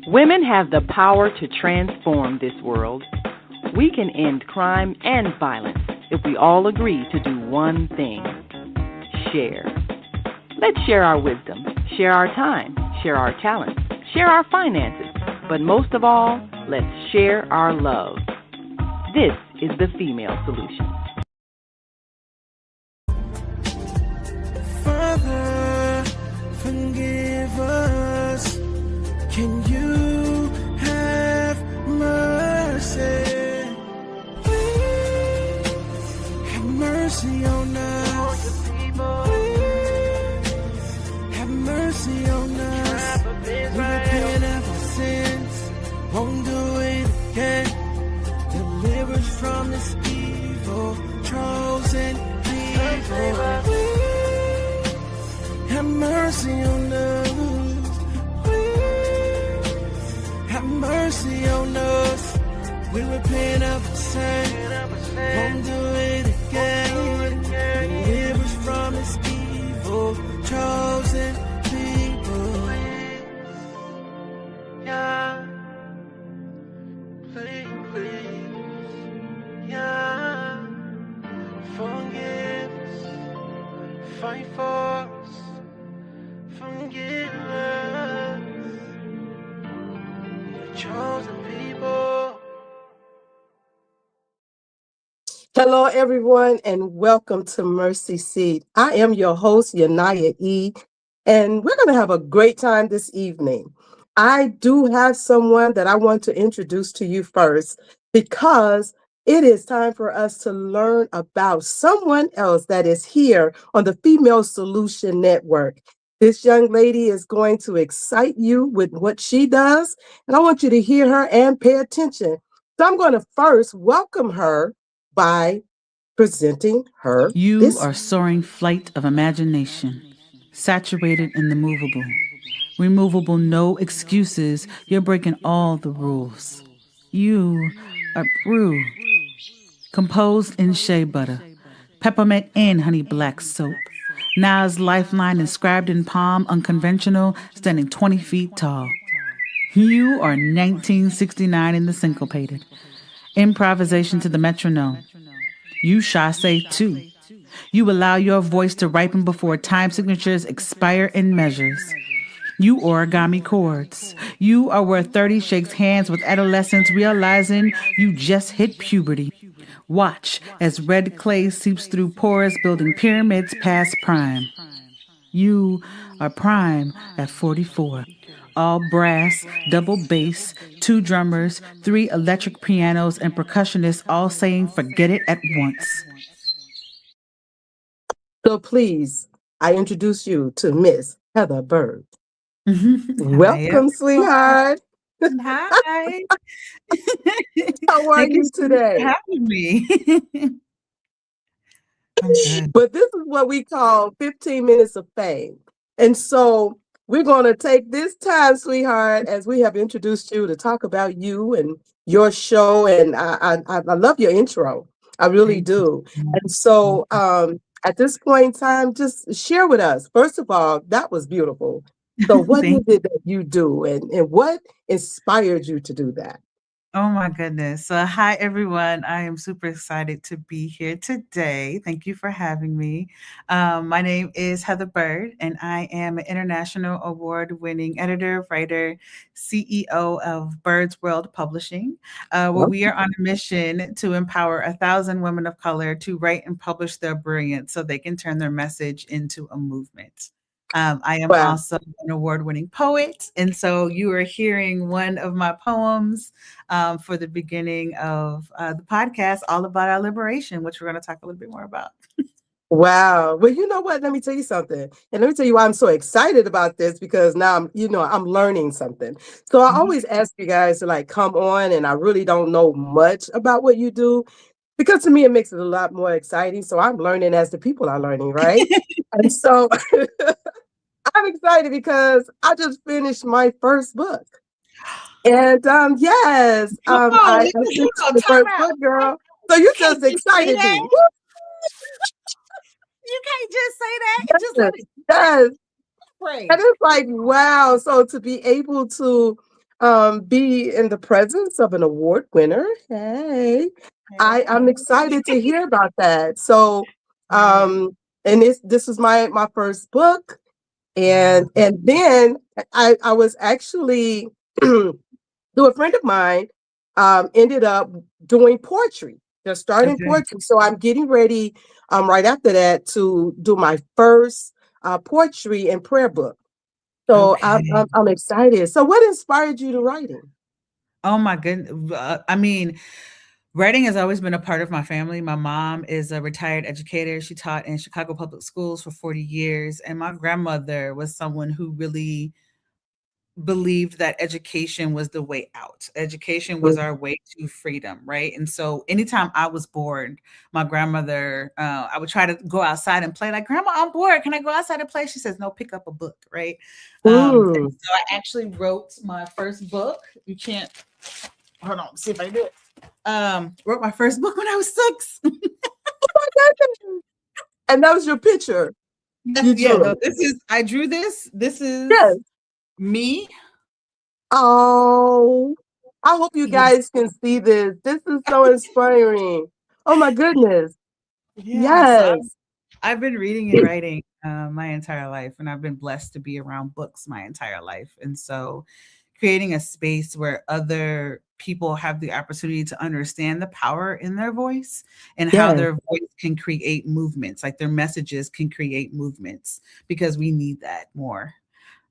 Women have the power to transform this world. We can end crime and violence if we all agree to do one thing: share. Let's share our wisdom, share our time, share our talents, share our finances, but most of all, let's share our love. This is the Female Solution. Father, forgive us. Can you have mercy? Please have mercy on us. Please have mercy on us. We repent of our sins, won't do it again. Deliver us from this evil, chosen people. Please have mercy on us. Have mercy on us. We repent of our sin, won't do it again. Deliver us from this evil, chosen people. Yeah, please, yeah. Forgive us, fight for us, forgive us. Chosen people. Hello, everyone, and welcome to Mercy Seat. I am your host, YuNi'YAH, and we're going to have a great time this evening. I do have someone that I want to introduce to you first because it is time for us to learn about someone else that is here on the Female Solution Network. This young lady is going to excite you with what she does, and I want you to hear her and pay attention. So I'm going to first welcome her by presenting her. You are soaring flight of imagination, saturated in the movable. Removable, no excuses, you're breaking all the rules. You are brew, composed in shea butter, peppermint and honey black soap. Nas lifeline inscribed in palm, unconventional, standing 20 feet tall. You are 1969 in the syncopated. Improvisation to the metronome. You chasse too. You allow your voice to ripen before time signatures expire in measures. You origami chords. You are where 30 shakes hands with adolescents realizing you just hit puberty. Watch as red clay seeps through pores building pyramids past prime. You are prime at 44. All brass, double bass, 2 drummers, 3 electric pianos, and percussionists all saying forget it at once. So please, I introduce you to Miss Heather Bird. Welcome, sweetheart. Hi. How are you today? Thank you for having me. I'm good. But this is what we call 15 minutes of fame. And so we're going to take this time, sweetheart, as we have introduced you to talk about you and your show. And I love your intro. I really do. And so at this point in time, just share with us. First of all, that was beautiful. So what is it that you do and what inspired you to do that? Oh my goodness. So hi everyone. I am super excited to be here today. Thank you for having me. My name is Heather Bird, and I am an international award-winning editor, writer, CEO of Bird's World Publishing, where we are on a mission to empower 1,000 women of color to write and publish their brilliance so they can turn their message into a movement. I am also an award-winning poet, and so you are hearing one of my poems for the beginning of the podcast, all about our liberation, which we're going to talk a little bit more about. Wow. Well, you know what? Let me tell you something. And let me tell you why I'm so excited about this, because now I'm learning something. So I always ask you guys to come on, and I really don't know much about what you do, because to me, it makes it a lot more exciting. So I'm learning as the people are learning, right? And so I'm excited because I just finished my first book. And yes, I finished the first book, girl. So you just excited me. You can't just say that. Yes, Just let it. yes. And it's like, wow. So to be able to be in the presence of an award winner, hey, I'm excited to hear about that. So and this is my first book. And then I was actually through a friend of mine ended up doing poetry, just starting Okay. poetry. So I'm getting ready right after that to do my first poetry and prayer book. So Okay. I'm excited. So what inspired you to writing? Oh my goodness. I mean, writing has always been a part of my family. My mom is a retired educator. She taught in Chicago public schools for 40 years. And my grandmother was someone who really believed that education was the way out. Education was our way to freedom, right? And so anytime I was bored, my grandmother, I would try to go outside and play. Like, Grandma, I'm bored. Can I go outside and play? She says, no, pick up a book, right? And Mm. so I actually wrote my first book. You can't, hold on, see if I do it. Wrote my first book when I was 6. And that was your picture. Yes, You yeah, no, drew. this is, I drew this. This Yes. is me. Oh, I hope you Yes. guys can see this. This is so inspiring. Oh my goodness. Yeah, so Yes. I've been reading and writing my entire life, and I've been blessed to be around books my entire life. And so, creating a space where other people have the opportunity to understand the power in their voice and how Yes. their voice can create movements, like their messages can create movements, because we need that more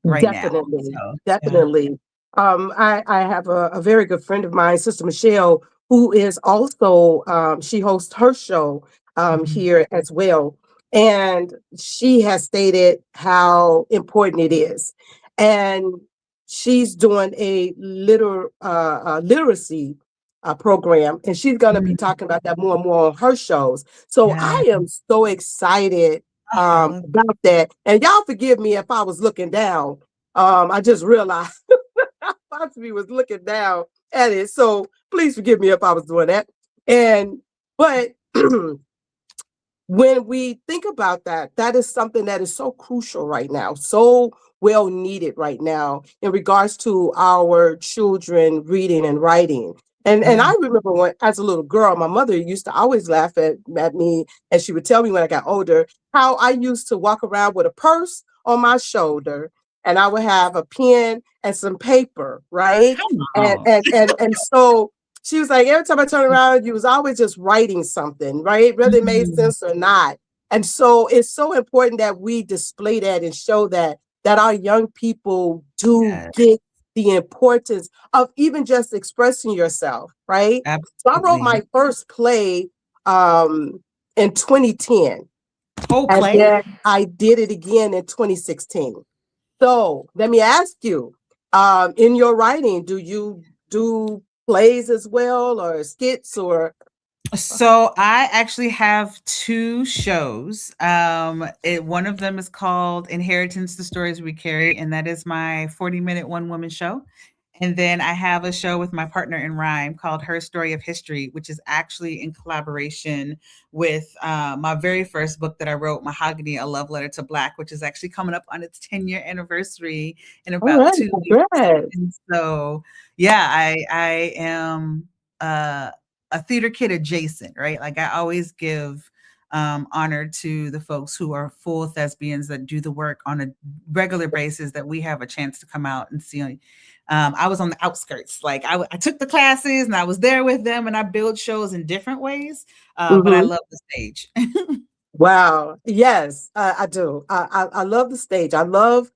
right now. Definitely, So, yeah. definitely. I have a very good friend of mine, Sister Michelle, who is also she hosts her show Mhm. here as well, and she has stated how important it is, and she's doing a literacy program, and she's going to be Mm, talking about that more and more on her shows. So yeah. I am so excited Oh, I love it. about that. And y'all forgive me if I was looking down. I just realized possibly was looking down at it. So please forgive me if I was doing that. And but when we think about that, that is something that is so crucial right now, so well needed right now in regards to our children reading and writing. And Yeah. I remember when, as a little girl, my mother used to always laugh at me, and she would tell me when I got older how I used to walk around with a purse on my shoulder, and I would have a pen and some paper, right? Come And on. and and and so she was like, every time I turn around, you was always just writing something, right? Whether it made Mhm. sense or not. And so it's so important that we display that and show that our young people do Yeah, get the importance of even just expressing yourself, right? So I wrote absolutely. my first play um, in 2010, Whole and play? then I did it again in 2016. So let me ask you, in your writing, do you do plays as well or skits or So I actually have 2 shows. One of them is called Inheritance: The Stories We Carry, and that is my 40-minute one-woman show. And then I have a show with my partner in rhyme called Her Story of History, which is actually in collaboration with my very first book that I wrote, Mahogany: A Love Letter to Black, which is actually coming up on its 10-year anniversary in all about right, 2 weeks. congrats. And so, yeah, I am a theater kid adjacent, right? Like, I always give honor to the folks who are full thespians that do the work on a regular basis that we have a chance to come out and see. I was on the outskirts. Like, I took the classes and I was there with them, and I build shows in different ways. But I Mhm. love the stage. Wow. Yes, I do. I love the stage. I love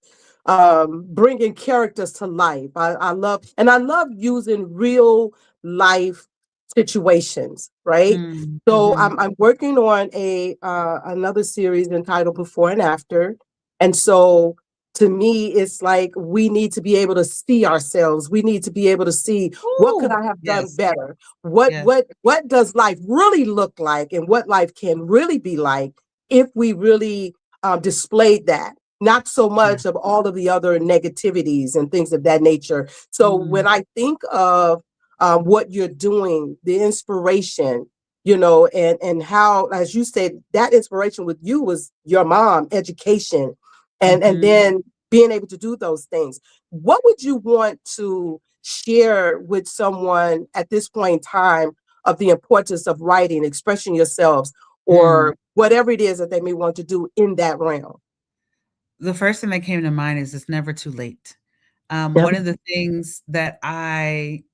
bringing characters to life. I love using real life situations, right? Mm, So mhm. I'm working on a another series entitled Before and After. And so to me, it's like we need to be able to see ourselves. We need to be able to see what could Ooh, I have done yes, better? What yes. what what does life really look like and what life can really be like if we really displayed that, not so Yeah. much of all of the other negativities and things of that nature. So when Mm, I think of what you're doing, the inspiration, and how, as you said, that inspiration with you was your mom, education, and mhm. then being able to do those things. What would you want to share with someone at this point in time of the importance of writing, expressing yourselves, Mm. or whatever it is that they may want to do in that realm? The first thing that came to mind is it's never too late. Yep. One of the things that I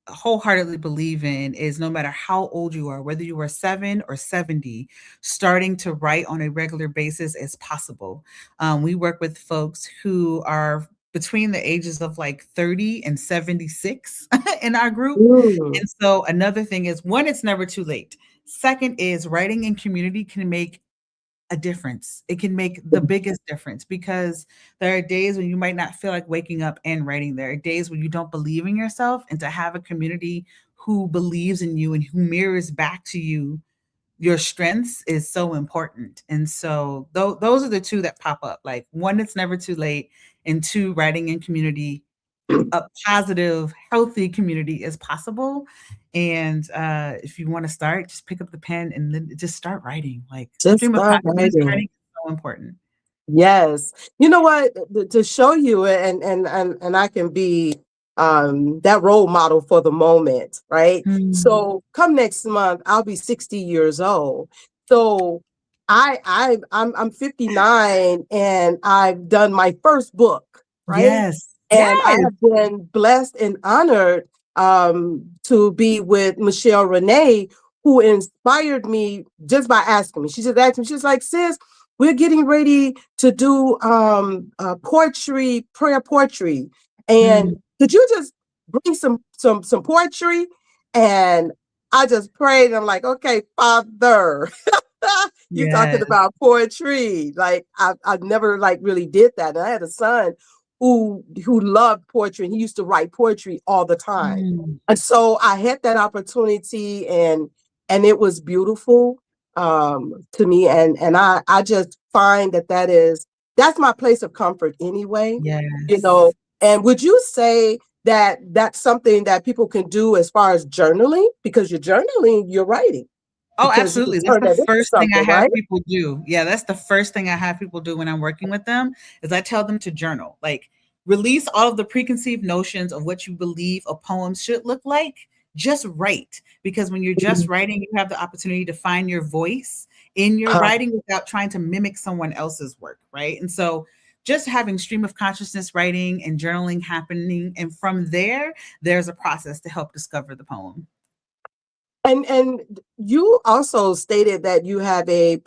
wholeheartedly believe in is no matter how old you are, whether you are 7 or 70, starting to write on a regular basis is possible. We work with folks who are between the ages of like 30 and 76 in our group. Mm. And so another thing is, one, it's never too late. Second is writing in community can make a difference. It can make the biggest difference because there are days when you might not feel like waking up and writing. There are days when you don't believe in yourself, and to have a community who believes in you and who mirrors back to you your strengths is so important. And so those are the two that pop up. Like, one, it's never too late, and two, writing in community, a positive, healthy community is possible. And if you want to start, just pick up the pen and then just start writing. Like, Just stream of start consciousness writing. writing is so important. Yes. You know what? To show you, and I can be that role model for the moment, right? Mm. So come next month, I'll be 60 years old. So I'm 59 and I've done my first book, right? Yes. And I Yes. have been blessed and honored to be with Michelle Renee, who inspired me just by asking me. She just asked me, she's like, sis, we're getting ready to do poetry, prayer poetry. And Mm. could you just bring some poetry? And I just prayed and I'm like, okay, Father, you talking Yes. about poetry. Like I never like really did that. And I had a son who loved poetry and he used to write poetry all the time. Mm. And so I had that opportunity and it was beautiful to me. And I just find that's my place of comfort anyway, you know. Yes. And would you say that that's something that people can do as far as journaling? Because you're journaling, you're writing, Oh, because you can absolutely. That's turn the that into first thing I something, have right? people do. Yeah, that's the first thing I have people do when I'm working with them is I tell them to journal. Like, release all of the preconceived notions of what you believe a poem should look like. Just write, because when you're just writing, you have the opportunity to find your voice in your Uh, writing without trying to mimic someone else's work, right? And so just having stream of consciousness writing and journaling happening, and from there, there's a process to help discover the poem. and you also stated that you have a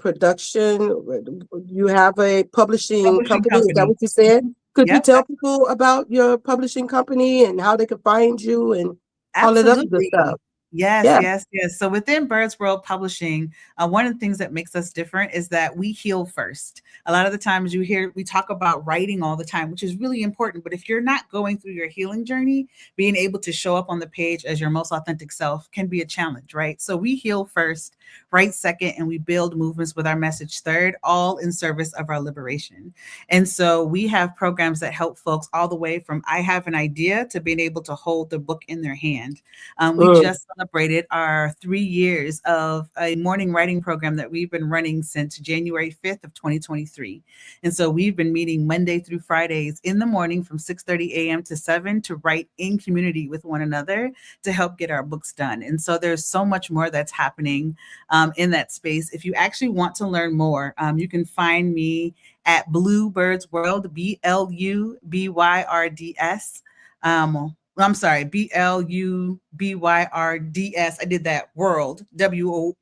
you have a publishing Publishing company. Is that company. what you said? Mhm. Could you Yep. tell people about your publishing company and how they can find you and all that other good Absolutely. stuff? Yes, Yeah. yes, yes. So within Birds World Publishing, one of the things that makes us different is that we heal first. A lot of the times you hear we talk about writing all the time, which is really important. But if you're not going through your healing journey, being able to show up on the page as your most authentic self can be a challenge, right? So we heal first, write second, and we build movements with our message third, all in service of our liberation. And so we have programs that help folks all the way from I have an idea to being able to hold the book in their hand. We Mm. just celebrated our 3 years of a morning writing program that we've been running since January 5th of 2023. And so we've been meeting Monday through Fridays in the morning from 6:30 a.m. to 7 to write in community with one another to help get our books done. And so there's so much more that's happening in that space. If you actually want to learn more, you can find me at Bluebirds World, BLUBYRDS. I'm sorry, BLUBYRDS. I did that, World, WORLD.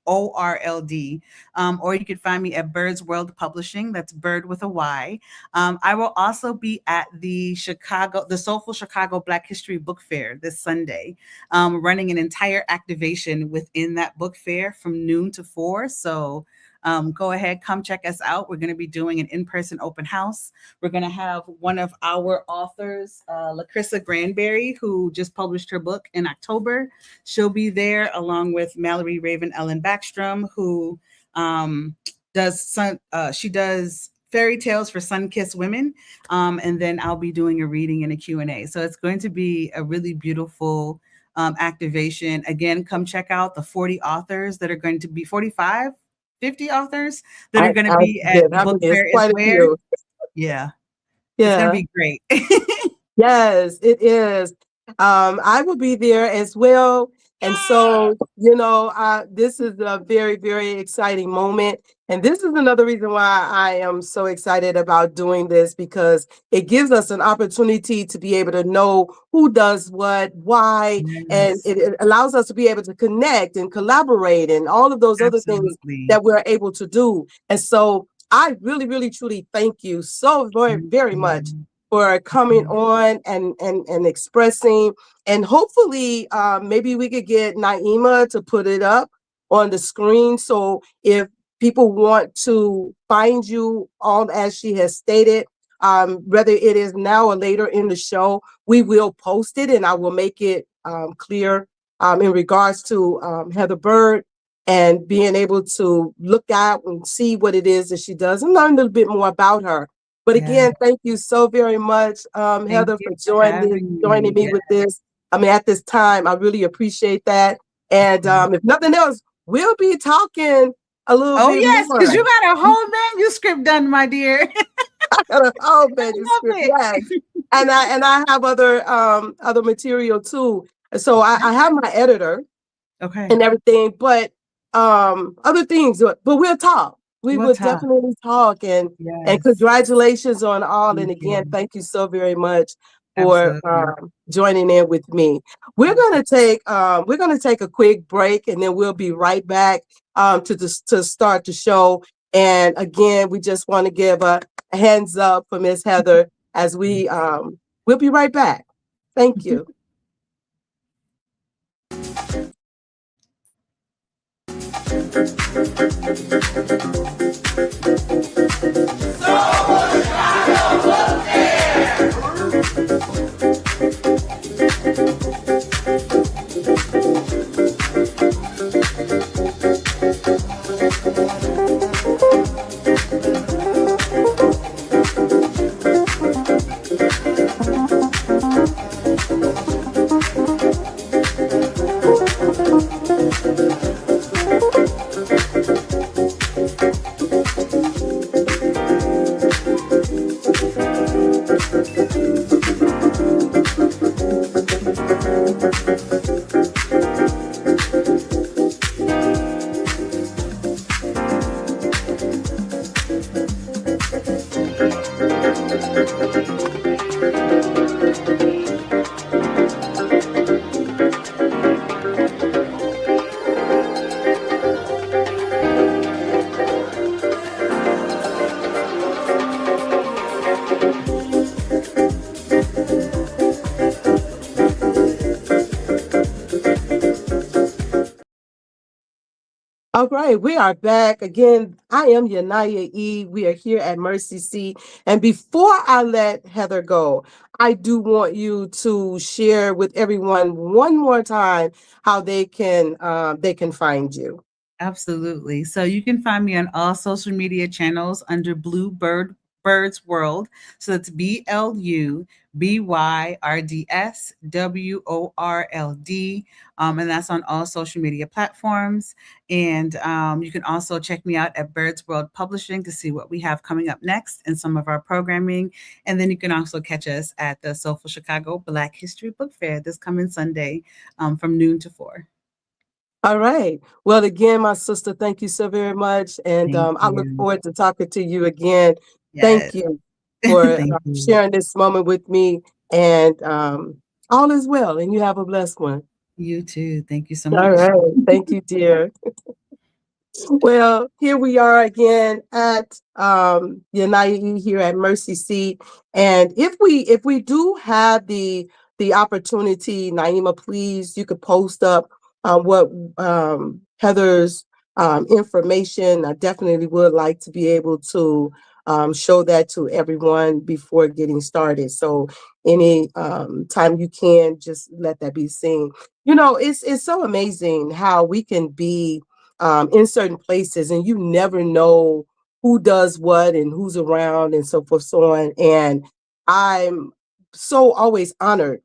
Or you could find me at Birds World Publishing. That's Bird with a Y. I will also be at the Soulful Chicago Black History Book Fair this Sunday, running an entire activation within that book fair from noon to 4. So go ahead, come check us out. We're going to be doing an in-person open house. We're going to have one of our authors, Lacrissa Granberry, who just published her book in October. She'll be there along with Mallory Raven Ellen Backstrom, who she does fairy tales for sun-kissed women. And then I'll be doing a reading and a Q&A. So it's going to be a really beautiful activation. Again, come check out the 40 authors that are going to be 45, 50 authors that are going to I be at did. the I mean, book it's fair is quite a where. few. Yeah. It's going to Yeah. be great. Yes, it is. I will be there as well. And so, this is a very, very exciting moment. And this is another reason why I am so excited about doing this, because it gives us an opportunity to be able to know who does what, why, and Yes, it allows us to be able to connect and collaborate and all of those other things absolutely. that we're able to do. And so I really, really, truly thank you so very, Thank very much you. for coming Mhm. on and expressing. And hopefully, maybe we could get Naima to put it up on the screen. So if people want to find you, all as she has stated, whether it is now or later in the show, we will post it and I will make it clear in regards to Heather Bird and being able to look out and see what it is that she does and learn a little bit more about her. But Yeah. again, thank you so very much, Thank Heather, you for for having joining me. me Yeah, with this. I mean, at this time, I really appreciate that. of And course. if nothing else, we'll be talking a little Oh, bit yes, because more. you got a whole manuscript done, my dear. Oh, I manuscript, love yes. it. And I have other material too. So I have my editor Okay. and everything, but other things, but we'll talk. We We'll will talk. definitely talk. And Yes. congratulations on all. Thank And again, you. thank you so very much for Absolutely. joining in with me. Absolutely. We're gonna take a quick break, and then we'll be right back to start the show. And again, we just want to give a hands up for Miss Heather as we'll be right back. Thank you. All right, we are back again. I am YuNi'YAH. We are here at Mercy Seat. And before I let Heather go, I do want you to share with everyone one more time how they can find you. Absolutely. So you can find me on all social media channels under Bird's World. So that's BLUBYRDSWORLD. And that's on all social media platforms. And you can also check me out at Bird's World Publishing to see what we have coming up next and some of our programming. And then you can also catch us at the Soulful Chicago Black History Book Fair this coming Sunday from noon to 4. All right. Well, again, my sister, thank you so very much. And Thank I look you. forward to talking to you again. Thank Yes. you for Thank you. sharing this moment with me. And all is well. And you have a blessed one. You too. Thank you so All much. right. Thank you, dear. Well, here we are again at United here at Mercy Seat. And if we do have the opportunity, Naima, please, you could post up what Heather's information. I definitely would like to be able to show that to everyone before getting started. So any time you can, just let that be seen. It's so amazing how we can be in certain places, and you never know who does what and who's around and so forth, so on. And I'm so always honored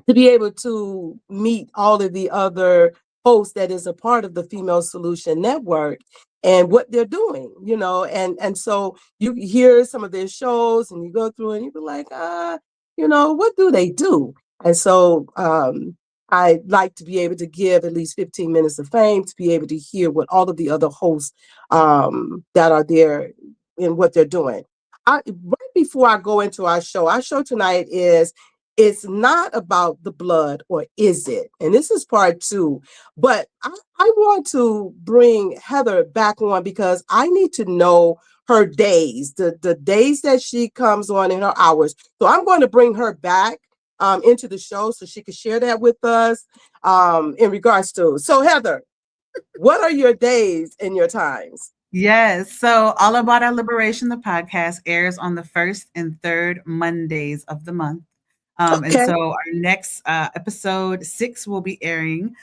to be able to meet all of the other hosts that is a part of the Female Solution Network. and what they're doing, and so you hear some of their shows and you go through and you be like, what do they do? And so I like to be able to give at least 15 minutes of fame to be able to hear what all of the other hosts that are there and what they're doing. Right before I go into our show tonight is it's not about the blood, or is it? And this is part two. But I want to bring Heather back on because I need to know her days, the days that she comes on in her hours. So I'm going to bring her back into the show so she can share that with us in regards to. So Heather, what are your days and your times? Yes. So, All About Our Liberation, the podcast airs on the first and third Mondays of the month. And Okay. so, our next episode 6 will be airing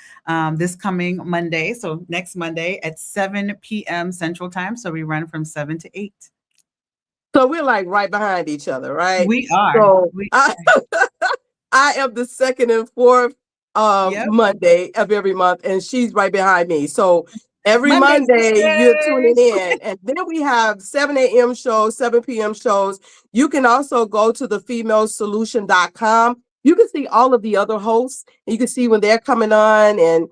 this coming Monday. So, next Monday at 7 p.m. Central Time. So, we run from 7 to 8. So we're like right behind each other, right? We are. So We I am the second and fourth Yep. Monday of every month, and she's right behind me. So every Monday Monday you're tuning Mondays. in, and then we have 7 a.m. shows, 7 p.m. shows. You can also go to thefemalesolution.com. You can see all of the other hosts, and you can see when they're coming on and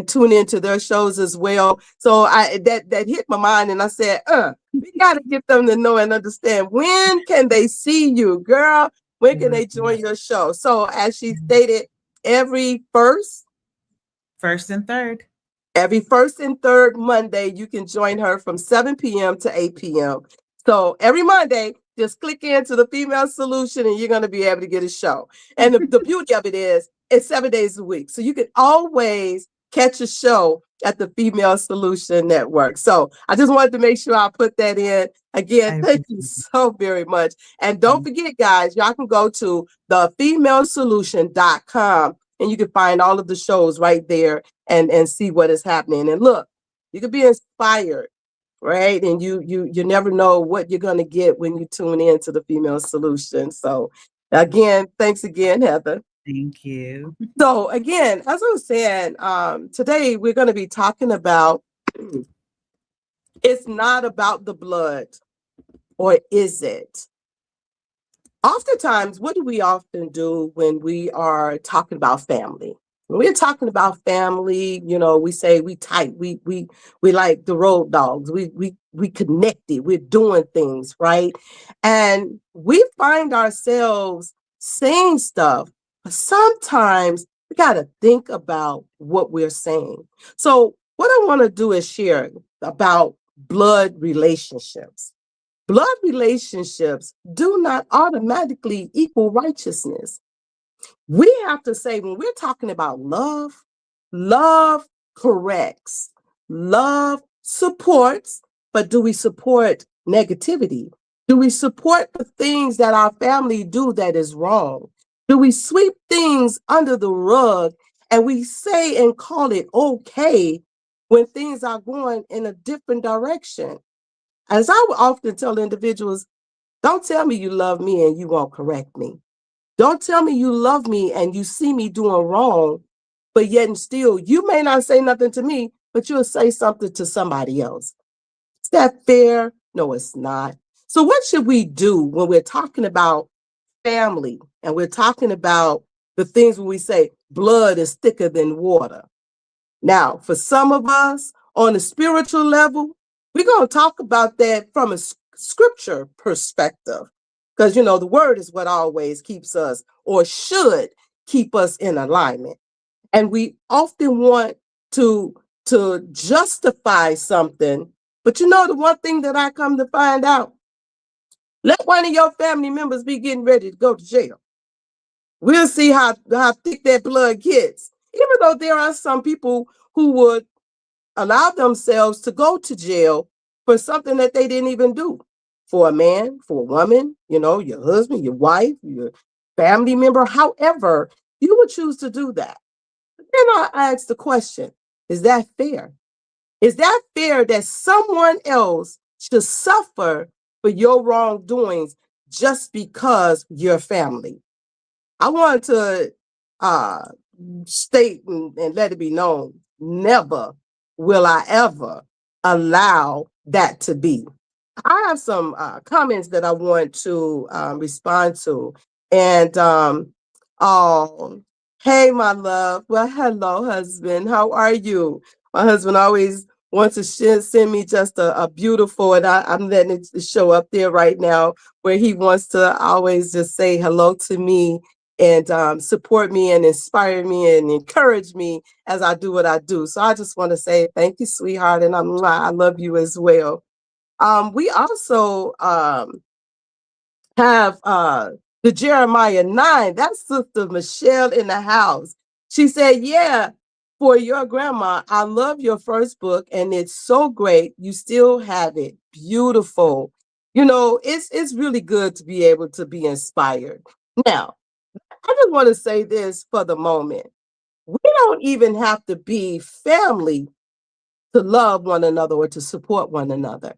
tune into their shows as well. So that hit my mind, and I said, we got to get them to know and understand, when can they see you, girl? When can they join your show? So as she stated, every first First and third. every first and third Monday, you can join her from 7 p.m. to 8 p.m. So every Monday, just click into the Female Solution and you're going to be able to get a show. And the beauty of it is it's 7 days a week. So you can always catch a show at the Female Solution Network. So I just wanted to make sure I put that in. Again, thank you so very much. And don't forget, guys, y'all can go to thefemalesolution.com and you can find all of the shows right there and see what is happening. And look, you can be inspired, right? And you never know what you're going to get when you tune in to the Female Solution. So again, thanks again, Heather. Thank you. So again, as I was saying, today we're going to be talking about it's not about the blood, or is it? Oftentimes, what do we often do when we are talking about family? When we're talking about family, we say we tight, we like the road dogs, we connected, we're doing things, right? And we find ourselves saying stuff, but sometimes we got to think about what we're saying. So what I want to do is share about blood relationships. Blood relationships do not automatically equal righteousness. We have to say, when we're talking about love, love corrects, love supports, but do we support negativity? Do we support the things that our family do that is wrong? Do we sweep things under the rug and we say and call it okay when things are going in a different direction? As I would often tell individuals, don't tell me you love me and you won't correct me. Don't tell me you love me and you see me doing wrong, but yet and still, you may not say nothing to me, but you'll say something to somebody else. Is that fair? No, it's not. So what should we do when we're talking about family and we're talking about the things when we say blood is thicker than water? Now, for some of us on a spiritual level, we're going to talk about that from a scripture perspective, because, the word is what always keeps us, or should keep us, in alignment. And we often want to justify something. But the one thing that I come to find out, let one of your family members be getting ready to go to jail. We'll see how thick that blood gets. Even though there are some people who would allow themselves to go to jail for something that they didn't even do. For a man, for a woman, your husband, your wife, your family member, however, you would choose to do that. Then I ask the question, is that fair? Is that fair that someone else should suffer for your wrongdoings just because you're family? I want to state and let it be known, never will I ever allow that to be. I have some comments that I want to respond to. And oh, hey, my love. Well, hello, husband. How are you? My husband always wants to send me just a beautiful, and I'm letting it show up there right now, where he wants to always just say hello to me and support me and inspire me and encourage me as I do what I do. So I just want to say thank you, sweetheart, and I love you as well. We also have the Jeremiah 9. That's Sister Michelle in the house. She said, yeah, for your grandma, I love your first book, and it's so great. You still have it. Beautiful. You know, it's really good to be able to be inspired. Now, I just want to say this for the moment. We don't even have to be family to love one another or to support one another.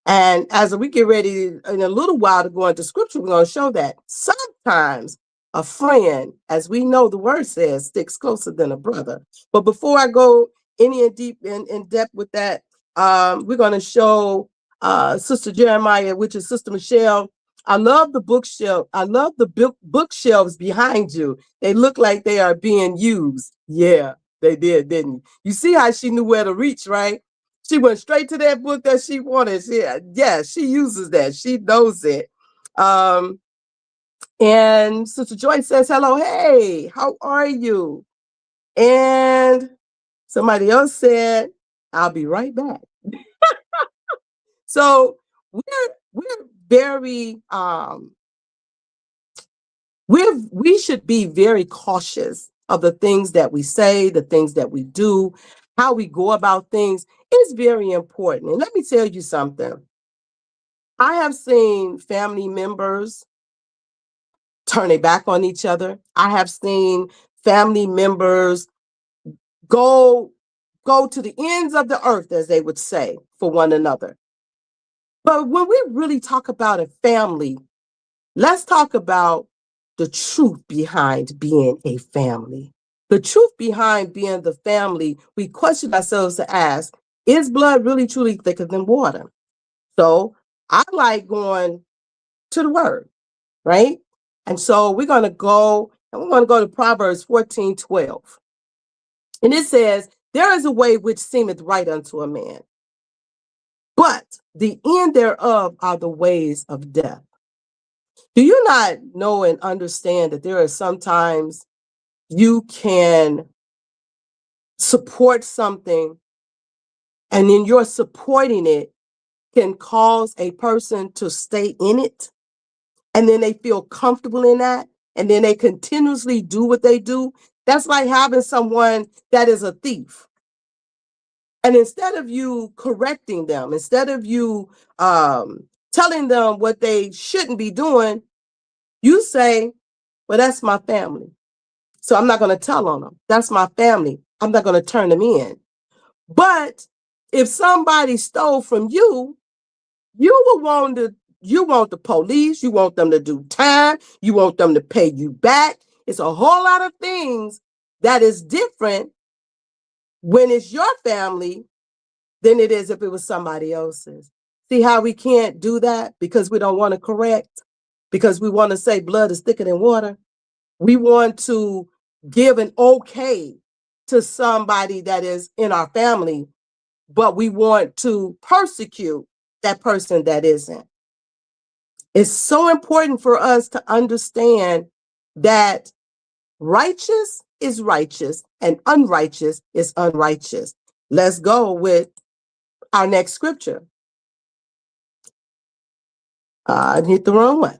And as we get ready in a little while to go into scripture, we're going to show that sometimes a friend, as we know the word says, sticks closer than a brother. But before I go any in depth with that, we're going to show Sister Jeremiah, which is Sister Michelle. I love the bookshelf. I love the bookshelves behind you. They look like they are being used. Yeah, they did, didn't you? You see how she knew where to reach, right? She went straight to that book that she wanted. She uses that. She knows it. And Sister Joyce says, hello, hey, how are you? And somebody else said, I'll be right back. So we're very we should be very cautious of the things that we say, the things that we do, how we go about things is very important. And let me tell you something. I have seen family members turn their back on each other. I have seen family members go to the ends of the earth, as they would say, for one another. But when we really talk about a family, let's talk about the truth behind being a family. The truth behind being the family, we question ourselves to ask, is blood really truly thicker than water? So I like going to the word, right? And so we're going to go to Proverbs 14:12. And it says, there is a way which seemeth right unto a man, but the end thereof are the ways of death. Do you not know and understand that there are sometimes you can support something, and in your supporting it can cause a person to stay in it, and then they feel comfortable in that, and then they continuously do what they do? That's like having someone that is a thief. And instead of you correcting them, instead of you telling them what they shouldn't be doing, you say, well, that's my family, so I'm not going to tell on them. That's my family. I'm not going to turn them in. But if somebody stole from you, you want the police, you want them to do time, you want them to pay you back. It's a whole lot of things that is different when it's your family than it is if it was somebody else's. See how we can't do that because we don't want to correct, because we want to say blood is thicker than water. We want to give an okay to somebody that is in our family, but we want to persecute that person that isn't. It's so important for us to understand that righteous is righteous and unrighteous is unrighteous. Let's go with our next scripture. I hit the wrong one.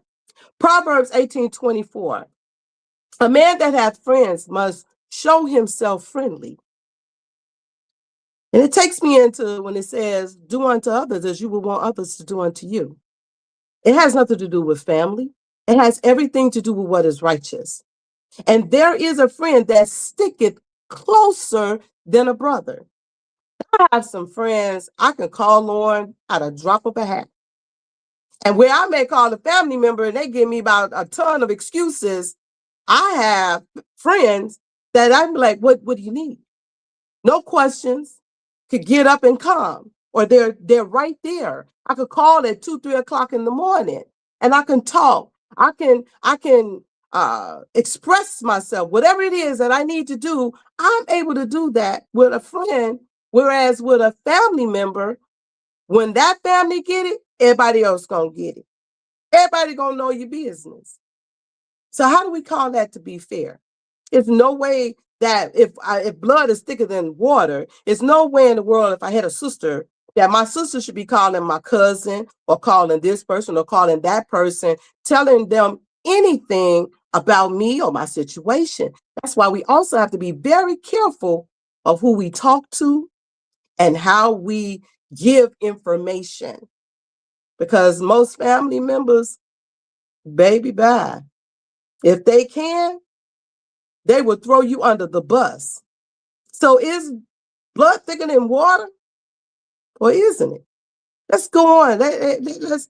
Proverbs 18:24. A man that hath friends must show himself friendly. And it takes me into when it says, do unto others as you would want others to do unto you. It has nothing to do with family. It has everything to do with what is righteous. And there is a friend that sticketh closer than a brother. I have some friends I can call on at a drop of a hat. And where I may call a family member and they give me about a ton of excuses, I have friends that I'm like, what do you need? No questions. could get up and come, or they're right there. I could call at 2, 3 o'clock in the morning, and I can talk. I can express myself, whatever it is that I need to do. I'm able to do that with a friend, whereas with a family member, when that family get it, everybody else gonna get it. Everybody gonna know your business. So how do we call that to be fair? There's no way that if blood is thicker than water, there's no way in the world if I had a sister that my sister should be calling my cousin or calling this person or calling that person, telling them anything about me or my situation. That's why we also have to be very careful of who we talk to and how we give information. Because most family members, baby, bye. If they can, they will throw you under the bus. So is blood thicker than water, or isn't it? Let's go on. Let's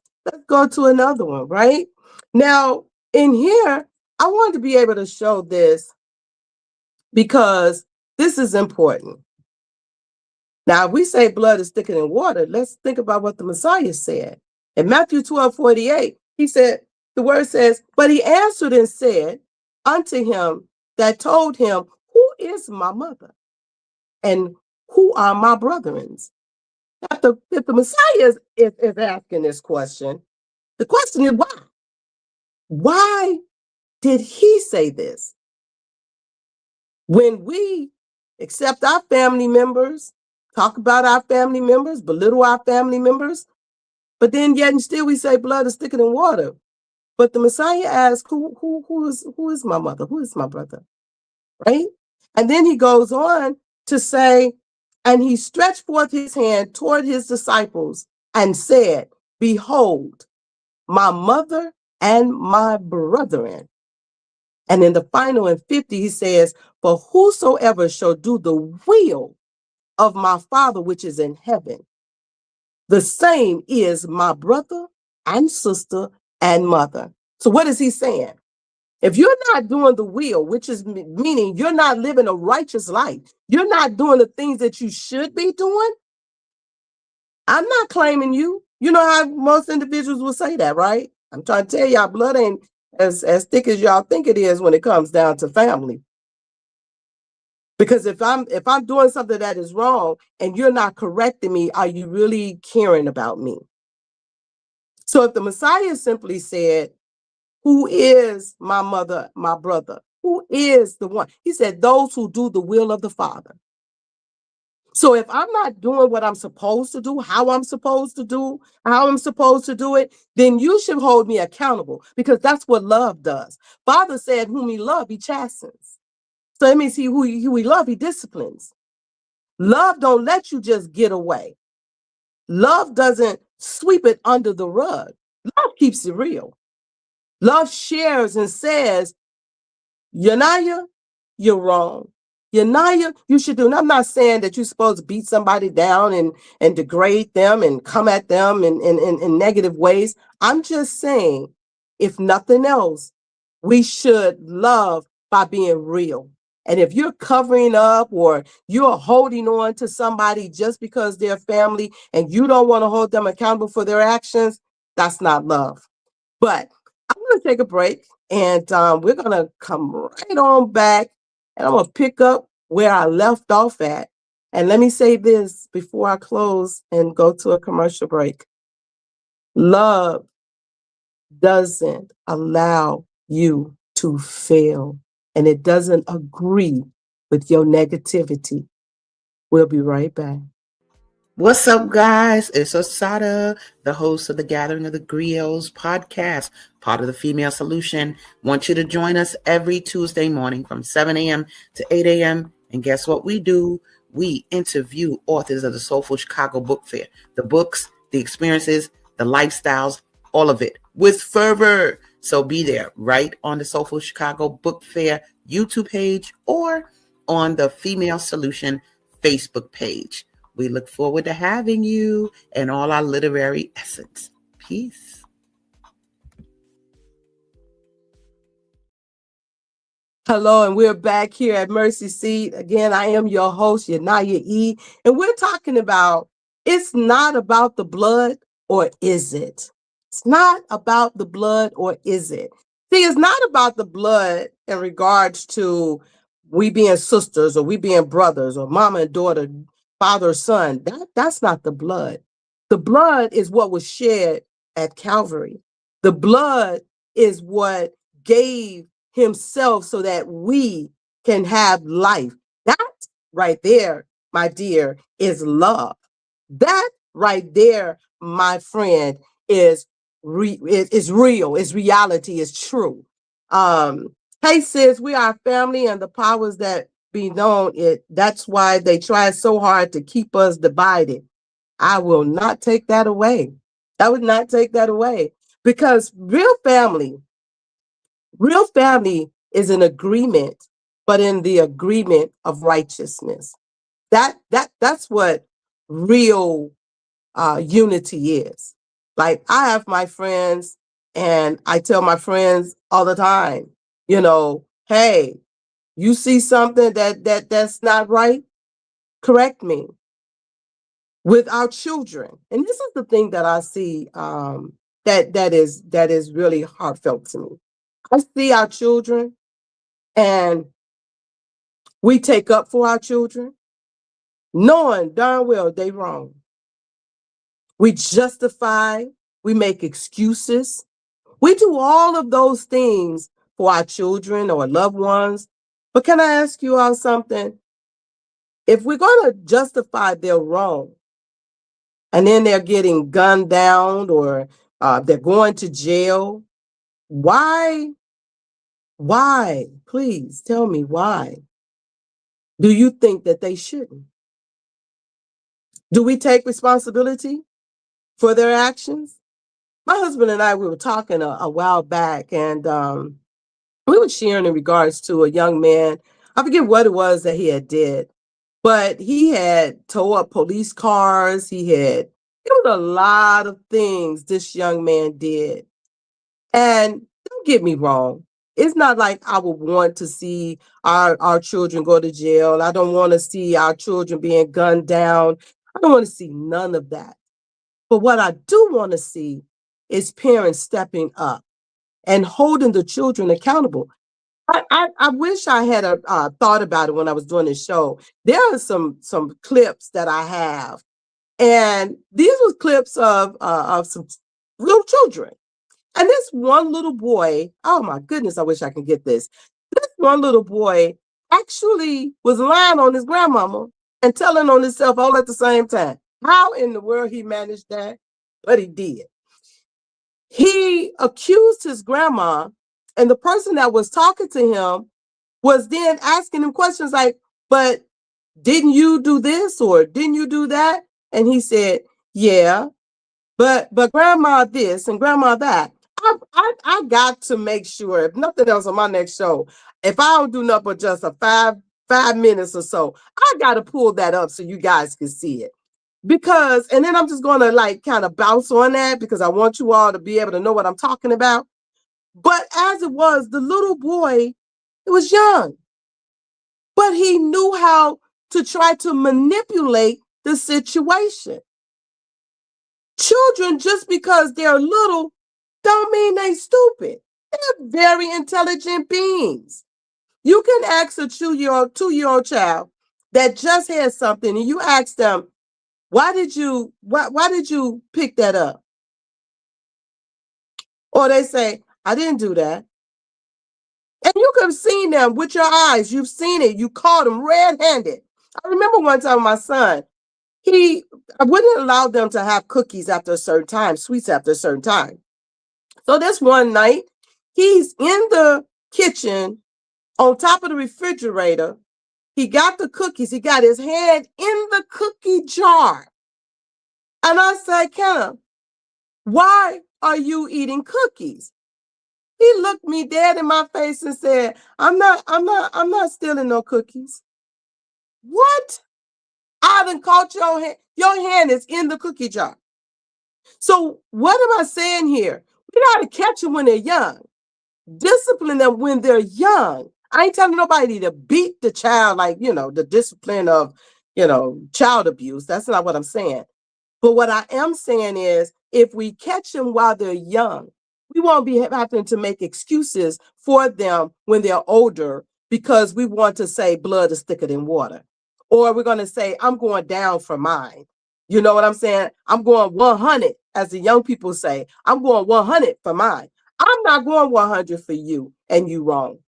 go to another one, right? Now, in here, I wanted to be able to show this because this is important. Now, if we say blood is thicker than water, let's think about what the Messiah said. In Matthew 12:48, he said, the word says, but he answered and said unto him that told him, who is my mother? And who are my brethren? If the Messiah is asking this question, the question is why? Why did he say this? When we accept our family members, talk about our family members, belittle our family members, but then yet and still we say blood is thicker than water. But the Messiah asks, who is my mother? Who is my brother? Right? And then he goes on to say, and he stretched forth his hand toward his disciples and said, behold, my mother and my brethren. And in the final in 50, he says, for whosoever shall do the will of my Father which is in heaven, the same is my brother and sister and mother. So what is he saying? If you're not doing the will, which is meaning you're not living a righteous life, you're not doing the things that you should be doing, I'm not claiming you. You know how most individuals will say that, right? I'm trying to tell y'all, blood ain't as thick as y'all think it is when it comes down to family. Because if I'm doing something that is wrong and you're not correcting me, are you really caring about me? So if the Messiah simply said, who is my mother, my brother? Who is the one? He said, those who do the will of the Father. So if I'm not doing what I'm supposed to do, how I'm supposed to do it, then you should hold me accountable, because that's what love does. Father said, whom he loves, he chastens. So that means who he loves, he disciplines. Love don't let you just get away. Love doesn't sweep it under the rug. Love keeps it real. Love shares and says, YuNi'YAH, you're wrong. YuNi'YAH, you should do. And I'm not saying that you're supposed to beat somebody down and degrade them and come at them in negative ways. I'm just saying, if nothing else, we should love by being real. And if you're covering up or you're holding on to somebody just because they're family and you don't want to hold them accountable for their actions, that's not love. But I'm going to take a break, and we're going to come right on back, and I'm going to pick up where I left off at. And let me say this before I close and go to a commercial break. Love doesn't allow you to fail, and it doesn't agree with your negativity. We'll be right back. What's up, guys? It's Osada, the host of the Gathering of the Griots podcast, part of the Female Solution. Want you to join us every Tuesday morning from 7 a.m. to 8 a.m. And guess what we do? We interview authors of the Soulful Chicago Book Fair. The books, the experiences, the lifestyles, all of it with fervor. So be there right on the Soulful Chicago Book Fair YouTube page or on the Female Solution Facebook page. We look forward to having you and all our literary essence. Peace. Hello, and we're back here at Mercy Seat. Again, I am your host, YuNi'YAH, and we're talking about it's not about the blood, or is it? It's not about the blood, or is it? See, it's not about the blood in regards to we being sisters or we being brothers or mama and daughter, father or son. That's not the blood. The blood is what was shed at Calvary. The blood is what gave himself so that we can have life. That right there, my dear, is love. That right there, my friend, is real, is reality, is true. Hey sis, we are family, and the powers that be known, that's why they try so hard to keep us divided. I will not take that away. I would not take that away, because real family is an agreement, but in the agreement of righteousness. That's what real unity is. Like, I have my friends, and I tell my friends all the time, hey, you see something that's not right, correct me. With our children, and this is the thing that I see, that is really heartfelt to me. I see our children, and we take up for our children, knowing darn well they wrong. We justify, we make excuses. We do all of those things for our children or loved ones. But can I ask you all something? If we're going to justify their wrong, and then they're getting gunned down, or they're going to jail, why, please tell me, why do you think that they shouldn't? Do we take responsibility for their actions? My husband and I, we were talking a while back, and we were sharing in regards to a young man. I forget what it was that he had did, but he had towed up police cars. It was a lot of things this young man did. And don't get me wrong, it's not like I would want to see our children go to jail. I don't want to see our children being gunned down. I don't want to see none of that. But what I do want to see is parents stepping up and holding the children accountable. I wish I had thought about it when I was doing this show. There are some clips that I have, and these were clips of some little children. And this one little boy, oh my goodness, I wish I could get this. This one little boy actually was lying on his grandmama and telling on himself all at the same time. How in the world he managed that? But he did. He accused his grandma, and the person that was talking to him was then asking him questions like, but didn't you do this, or didn't you do that? And he said, yeah, but grandma this and grandma that. I got to make sure, if nothing else, on my next show, if I don't do nothing but just a 5 minutes or so, I got to pull that up so you guys can see it. Because, and then I'm just going to like kind of bounce on that, because I want you all to be able to know what I'm talking about. But as it was, the little boy, he was young, but he knew how to try to manipulate the situation. Children, just because they're little, don't mean they stupid. They're very intelligent beings. You can ask a 2-year-old child that just had something, and you ask them, why did you pick that up? Or they say, I didn't do that. And you could have seen them with your eyes. You've seen it. You caught them red-handed. I remember one time my son, I wouldn't allow them to have cookies after a certain time, sweets after a certain time. So this one night, he's in the kitchen on top of the refrigerator. He got the cookies. He got his hand in the cookie jar. And I said, Kenna, why are you eating cookies? He looked me dead in my face and said, I'm not stealing no cookies. What? I done caught your hand. Your hand is in the cookie jar. So what am I saying here? We got to catch them when they're young. Discipline them when they're young. I ain't telling nobody to beat the child, like, the discipline of, child abuse. That's not what I'm saying. But what I am saying is, if we catch them while they're young, we won't be having to make excuses for them when they're older because we want to say blood is thicker than water. Or we're going to say, I'm going down for mine. You know what I'm saying? I'm going 100, as the young people say. I'm going 100 for mine. I'm not going 100 for you and you wrong.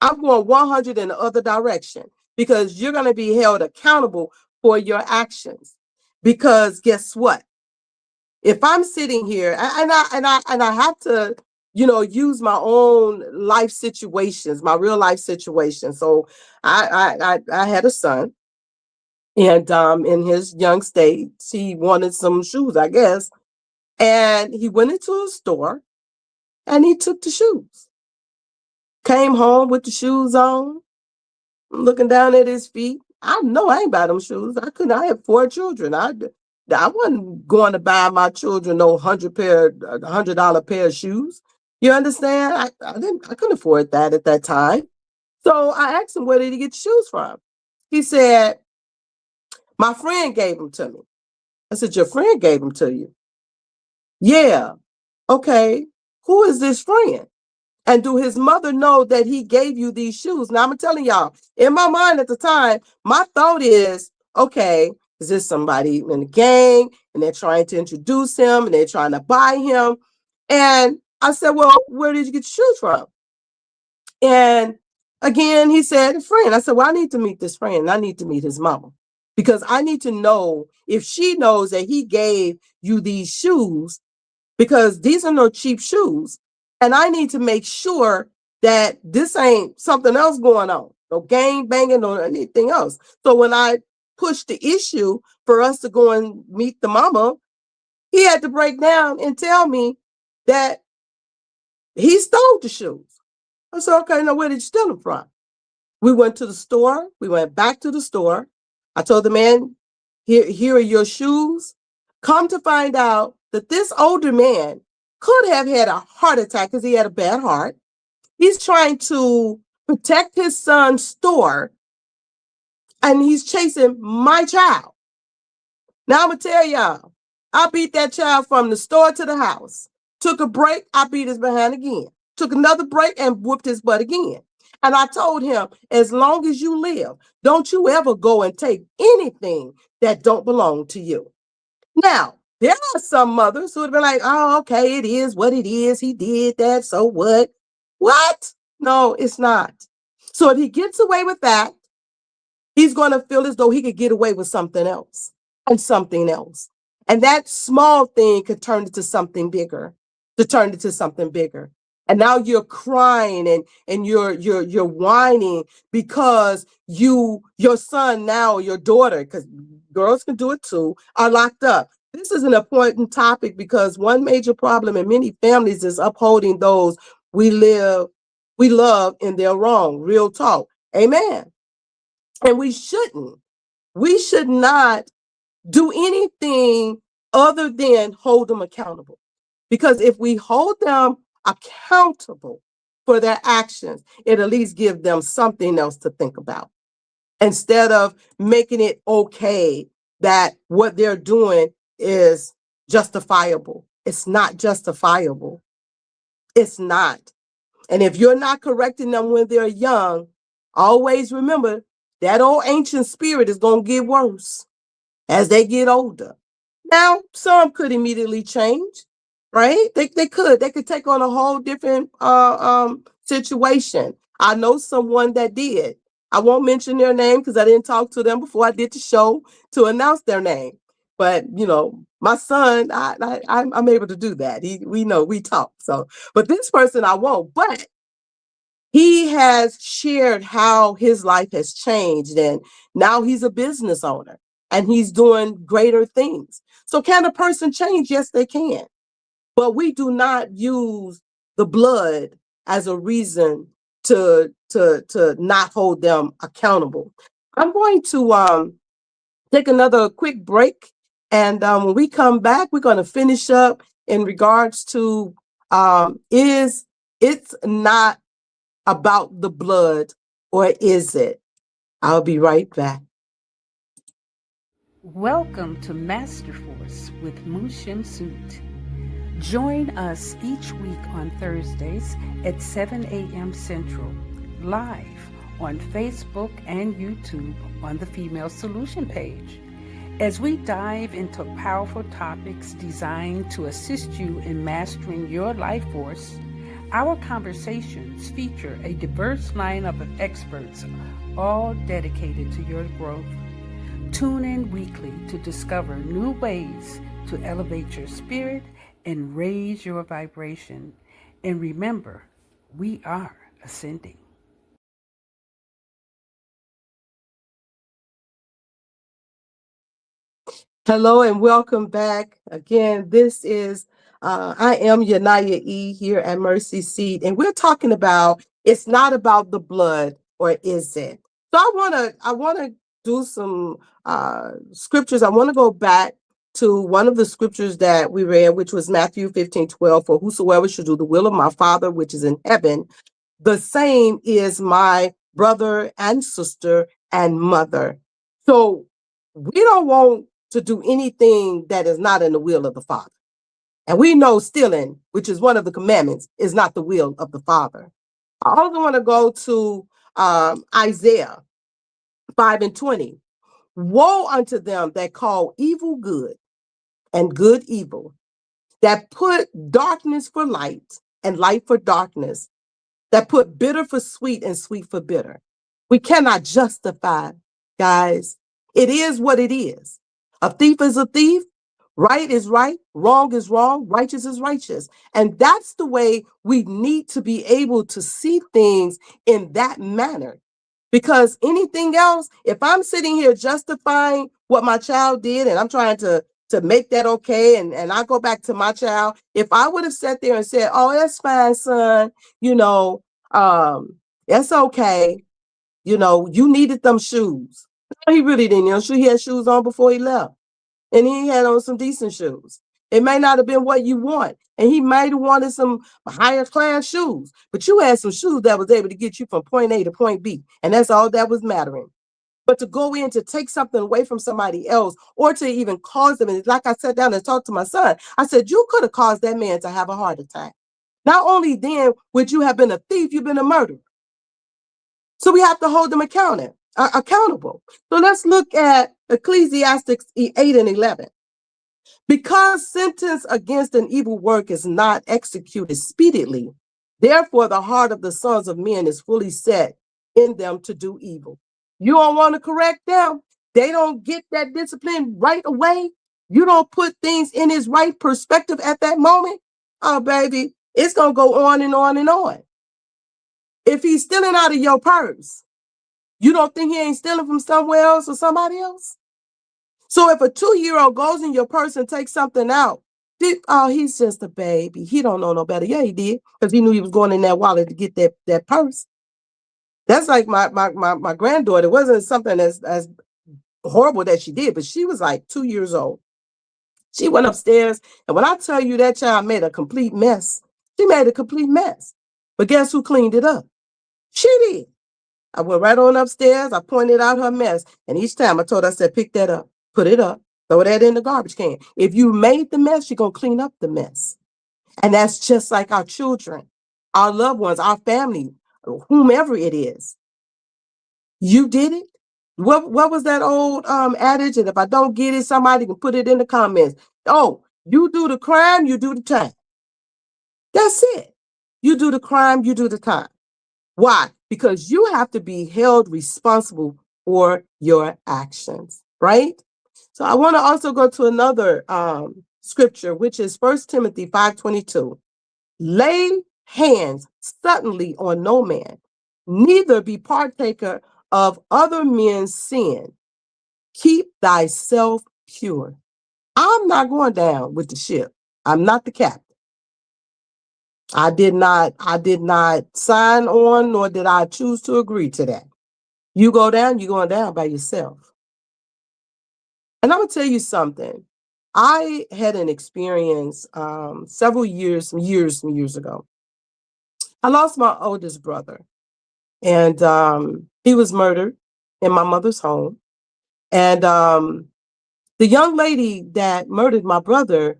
I'm going 100 in the other direction because you're going to be held accountable for your actions. Because guess what? If I'm sitting here and I have to, use my own life situations, my real life situations. So I had a son, and in his young state, he wanted some shoes, I guess, and he went into a store and he took the shoes. Came home with the shoes on, looking down at his feet. I know I ain't buy them shoes. I couldn't. I had 4 children. I wasn't going to buy my children no $100 pair of shoes. You understand? I couldn't afford that at that time. So I asked him, where did he get the shoes from? He said, my friend gave them to me. I said, your friend gave them to you? Yeah. Okay. Who is this friend? And do his mother know that he gave you these shoes? Now, I'm telling y'all, in my mind at the time, my thought is, okay, is this somebody in the gang and they're trying to introduce him and they're trying to buy him? And I said, well, where did you get your shoes from? And again, he said, a friend. I said, well, I need to meet this friend. I need to meet his mama because I need to know if she knows that he gave you these shoes, because these are no cheap shoes. And I need to make sure that this ain't something else going on, no gang banging or anything else. So when I pushed the issue for us to go and meet the mama, he had to break down and tell me that he stole the shoes. I said, okay, now where did you steal them from? We went to the store. We went back to the store. I told the man, here are your shoes. Come to find out that this older man could have had a heart attack because he had a bad heart. He's trying to protect his son's store, and he's chasing my child. Now I'm going to tell y'all, I beat that child from the store to the house. Took a break, I beat his behind again. Took another break and whooped his butt again. And I told him, as long as you live, don't you ever go and take anything that don't belong to you. Now, there are some mothers who would be like, oh, okay, it is what it is. He did that, so what? What? No, it's not. So if he gets away with that, he's going to feel as though he could get away with something else and something else. And that small thing could turn into something bigger, And now you're crying and you're whining because your son now, or your daughter, because girls can do it too, are locked up. This is an important topic because one major problem in many families is upholding those we love in their wrong. Real talk. Amen. And we shouldn't. We should not do anything other than hold them accountable. Because if we hold them accountable for their actions, it at least give them something else to think about. Instead of making it okay that what they're doing is justifiable. It's not justifiable. It's not. And if you're not correcting them when they're young, always remember that old ancient spirit is going to get worse as they get older. Now, some could immediately change, right? They could take on a whole different situation. I know someone that did. I won't mention their name because I didn't talk to them before I did the show to announce their name. But my son, I'm able to do that. We talk. So, but this person I won't. But he has shared how his life has changed, and now he's a business owner and he's doing greater things. So can a person change? Yes, they can. But we do not use the blood as a reason to not hold them accountable. I'm going to take another quick break. And when we come back, we're going to finish up in regards to it's not about the blood, or is it? I'll be right back. Welcome to Master Force with Mushim Suit. Join us each week on Thursdays at 7 a.m. Central, live on Facebook and YouTube on the Female Solution page, as we dive into powerful topics designed to assist you in mastering your life force. Our conversations feature a diverse lineup of experts, all dedicated to your growth. Tune in weekly to discover new ways to elevate your spirit and raise your vibration. And remember, we are ascending. Hello and welcome back. Again, this is, I am YuNi'YAH here at Mercy Seat, and we're talking about, it's not about the blood, or is it? So I wanna do some scriptures. I want to go back to one of the scriptures that we read, which was Matthew 15:12, for whosoever should do the will of my Father, which is in heaven, the same is my brother and sister and mother. So we don't want to do anything that is not in the will of the Father. And we know stealing, which is one of the commandments, is not the will of the Father. I also want to go to Isaiah 5:20. Woe unto them that call evil good and good evil, that put darkness for light and light for darkness, that put bitter for sweet and sweet for bitter. We cannot justify, guys. It is what it is. A thief is a thief. Right is right. Wrong is wrong. Righteous is righteous. And that's the way we need to be able to see things in that manner. Because anything else, if I'm sitting here justifying what my child did and I'm trying to make that okay, and I go back to my child, if I would have sat there and said, oh, that's fine, son, that's okay, you needed them shoes. He really didn't. He had shoes on before he left, and he had on some decent shoes. It may not have been what you want, and he might have wanted some higher class shoes, but you had some shoes that was able to get you from point A to point B, and that's all that was mattering. But to go in to take something away from somebody else, or to even cause them, and like I sat down and talked to my son, I said, you could have caused that man to have a heart attack. Not only then would you have been a thief, you've been a murderer. So we have to hold them accountable. So let's look at Ecclesiastes 8:11. Because sentence against an evil work is not executed speedily, therefore the heart of the sons of men is fully set in them to do evil. You don't want to correct them. They don't get that discipline right away. You don't put things in its right perspective at that moment. Oh, baby, it's going to go on and on and on. If he's stealing out of your purse, you don't think he ain't stealing from somewhere else or somebody else? So if a 2-year-old goes in your purse and takes something out, he's just a baby. He don't know no better. Yeah, he did, because he knew he was going in that wallet to get that purse. That's like my granddaughter. It wasn't something as horrible that she did, but she was like 2 years old. She went upstairs, and when I tell you that child made a complete mess, she made a complete mess. But guess who cleaned it up? She did. I went right on upstairs. I pointed out her mess, and each time I told her, I said, pick that up, put it up, throw that in the garbage can. If you made the mess, you're going to clean up the mess. And that's just like our children, our loved ones, our family, whomever it is. You did it. What was that old adage? And if I don't get it, somebody can put it in the comments. Oh, you do the crime, you do the time. That's it. You do the crime, you do the time. Why? Because you have to be held responsible for your actions, right? So I want to also go to another scripture, which is 1 Timothy 5:22. Lay hands suddenly on no man, neither be partaker of other men's sin. Keep thyself pure. I'm not going down with the ship. I'm not the captain. I did not sign on, nor did I choose to agree to that. You go down, you're going down by yourself. And I'm going to tell you something. I had an experience several years ago. I lost my oldest brother. And he was murdered in my mother's home. And the young lady that murdered my brother,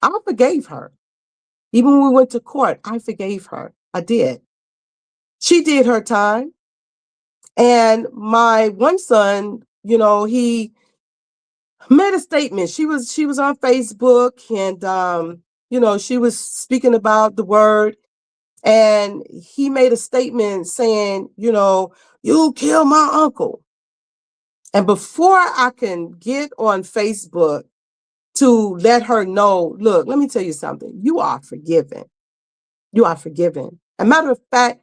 I forgave her. Even when we went to court, I forgave her. I did. She did her time. And my one son, he made a statement. She was on Facebook, and she was speaking about the word, and he made a statement saying, you killed my uncle. And before I can get on Facebook to let her know, look, let me tell you something. You are forgiven. You are forgiven. As a matter of fact,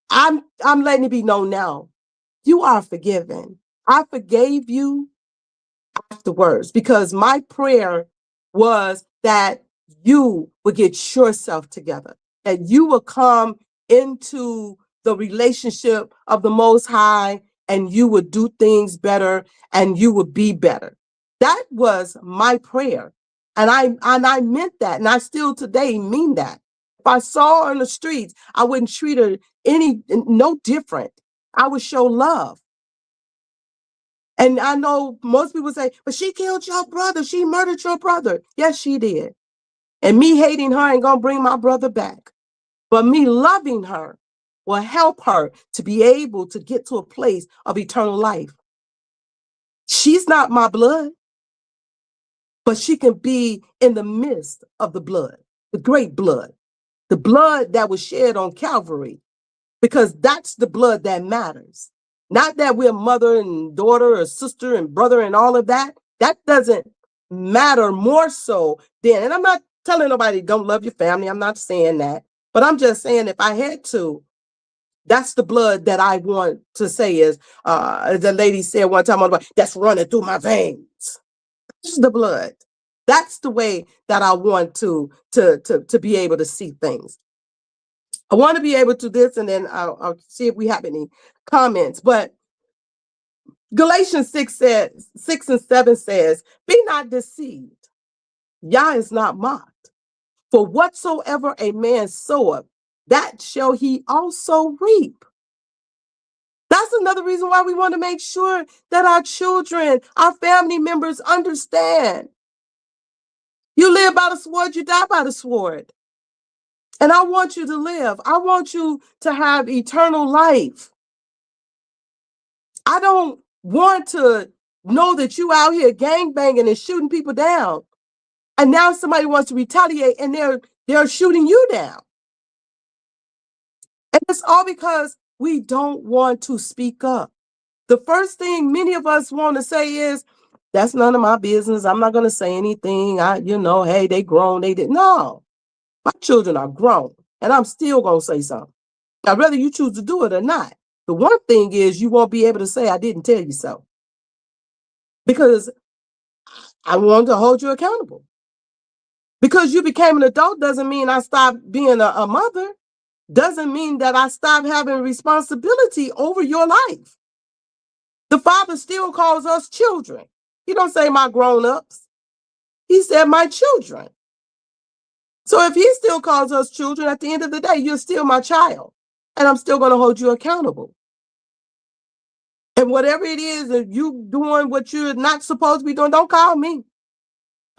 I'm letting it be known now. You are forgiven. I forgave you afterwards because my prayer was that you would get yourself together, that you will come into the relationship of the Most High, and you would do things better and you would be better. That was my prayer. And I meant that. And I still today mean that. If I saw her in the streets, I wouldn't treat her no different. I would show love. And I know most people say, but she killed your brother. She murdered your brother. Yes, she did. And me hating her ain't going to bring my brother back. But me loving her will help her to be able to get to a place of eternal life. She's not my blood, but she can be in the midst of the blood, the great blood, the blood that was shed on Calvary, because that's the blood that matters. Not that we're mother and daughter or sister and brother and all of that. That doesn't matter more so than, and I'm not telling nobody don't love your family. I'm not saying that. But I'm just saying if I had to, that's the blood that I want to say is, the lady said one time on the bike, that's running through my veins. This is the blood. That's the way that I want to be able to see things. I want to be able to this, and then I'll see if we have any comments. But Galatians 6 and 7 says, be not deceived. Yah is not mocked. For whatsoever a man soweth, that shall he also reap. That's another reason why we want to make sure that our children, our family members understand. You live by the sword, you die by the sword. And I want you to live. I want you to have eternal life. I don't want to know that you out here gangbanging and shooting people down. And now somebody wants to retaliate and they're shooting you down. And it's all because we don't want to speak up. The first thing many of us want to say is, that's none of my business. I'm not going to say anything. Hey, they grown. They did. No, my children are grown and I'm still going to say something. Now, whether you choose to do it or not, the one thing is you won't be able to say, I didn't tell you so. Because I want to hold you accountable. Because you became an adult doesn't mean I stopped being a mother. Doesn't mean that I stopped having responsibility over your life. The Father still calls us children. He don't say my grown-ups. He said my children. So if he still calls us children, at the end of the day, you're still my child. And I'm still going to hold you accountable. And whatever it is, if you doing what you're not supposed to be doing, don't call me.